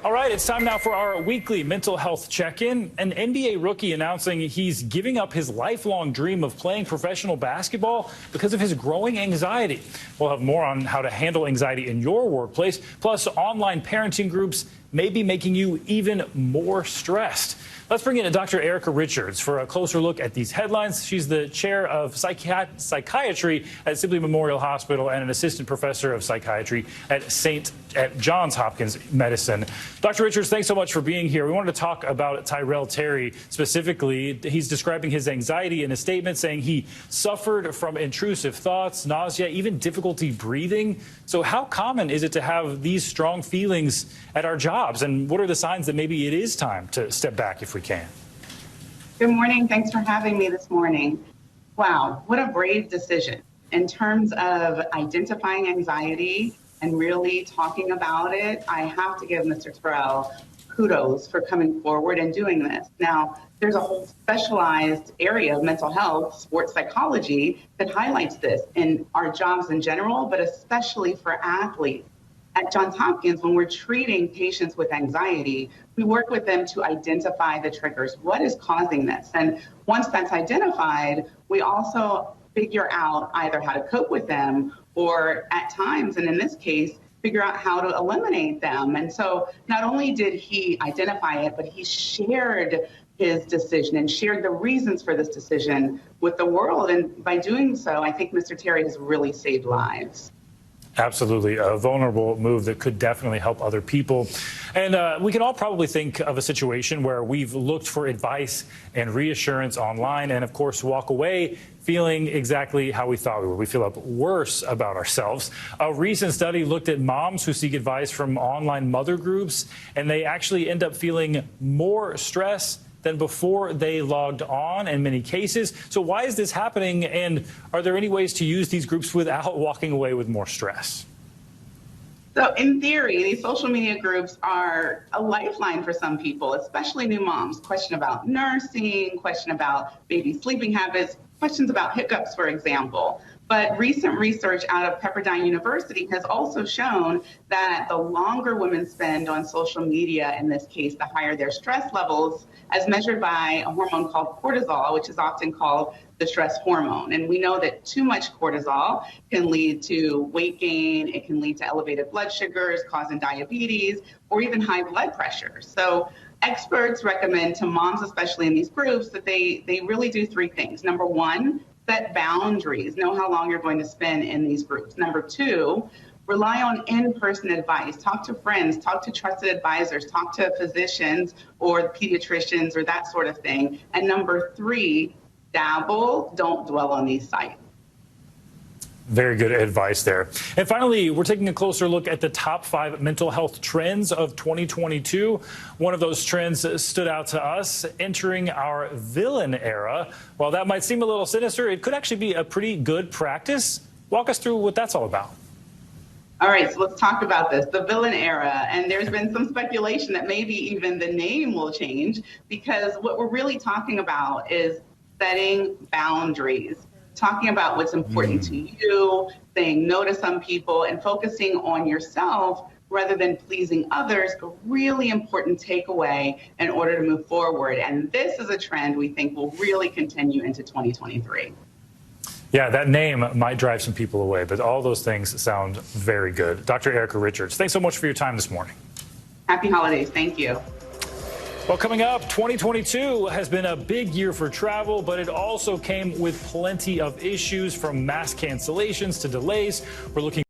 All right, it's time now for our weekly mental health check-in. An NBA rookie announcing he's giving up his lifelong dream of playing professional basketball because of his growing anxiety. We'll have more on how to handle anxiety in your workplace, plus online parenting groups may be making you even more stressed. Let's bring in Dr. Erica Richards for a closer look at these headlines. She's the chair of psychiatry at Sibley Memorial Hospital and an assistant professor of psychiatry at Johns Hopkins Medicine. Dr. Richards, thanks so much for being here. We wanted to talk about Tyrell Terry specifically. He's describing his anxiety in a statement saying he suffered from intrusive thoughts, nausea, even difficulty breathing. So how common is it to have these strong feelings at our jobs? And what are the signs that maybe it is time to step back if we can? Good morning. Thanks for having me this morning. Wow, what a brave decision in terms of identifying anxiety and really talking about it. I have to give Mr. Tyrell kudos for coming forward and doing this. Now, there's a whole specialized area of mental health, sports psychology, that highlights this in our jobs in general, but especially for athletes. At Johns Hopkins, when we're treating patients with anxiety, we work with them to identify the triggers. What is causing this? And once that's identified, we also figure out either how to cope with them or at times, and in this case, figure out how to eliminate them. And so not only did he identify it, but he shared his decision and shared the reasons for this decision with the world. And by doing so, I think Mr. Terry has really saved lives. Absolutely. A vulnerable move that could definitely help other people. And we can all probably think of a situation where we've looked for advice and reassurance online and, of course, walk away feeling exactly how we thought we would. We feel up worse about ourselves. A recent study looked at moms who seek advice from online mother groups, and they actually end up feeling more stress than before they logged on in many cases. So why is this happening, and are there any ways to use these groups without walking away with more stress? So in theory, these social media groups are a lifeline for some people, especially new moms. Question about nursing, question about baby sleeping habits, questions about hiccups, for example. But recent research out of Pepperdine University has also shown that the longer women spend on social media, in this case, the higher their stress levels, as measured by a hormone called cortisol, which is often called the stress hormone. And we know that too much cortisol can lead to weight gain, it can lead to elevated blood sugars, causing diabetes, or even high blood pressure. So experts recommend to moms, especially in these groups, that they really do three things. Number one, set boundaries. Know how long you're going to spend in these groups. Number two, rely on in-person advice. Talk to friends, talk to trusted advisors, talk to physicians or pediatricians or that sort of thing. And number three, dabble, don't dwell on these sites. Very good advice there. And finally, we're taking a closer look at the top 5 mental health trends of 2022. One of those trends stood out to us, entering our villain era. While that might seem a little sinister, it could actually be a pretty good practice. Walk us through what that's all about. All right, so let's talk about this, the villain era. And there's been some speculation that maybe even the name will change, because what we're really talking about is setting boundaries. Talking about what's important to you, saying no to some people, and focusing on yourself rather than pleasing others, a really important takeaway in order to move forward. And this is a trend we think will really continue into 2023. Yeah, that name might drive some people away, but all those things sound very good. Dr. Erica Richards, thanks so much for your time this morning. Happy holidays. Thank you. Well, coming up, 2022 has been a big year for travel, but it also came with plenty of issues, from mass cancellations to delays. We're looking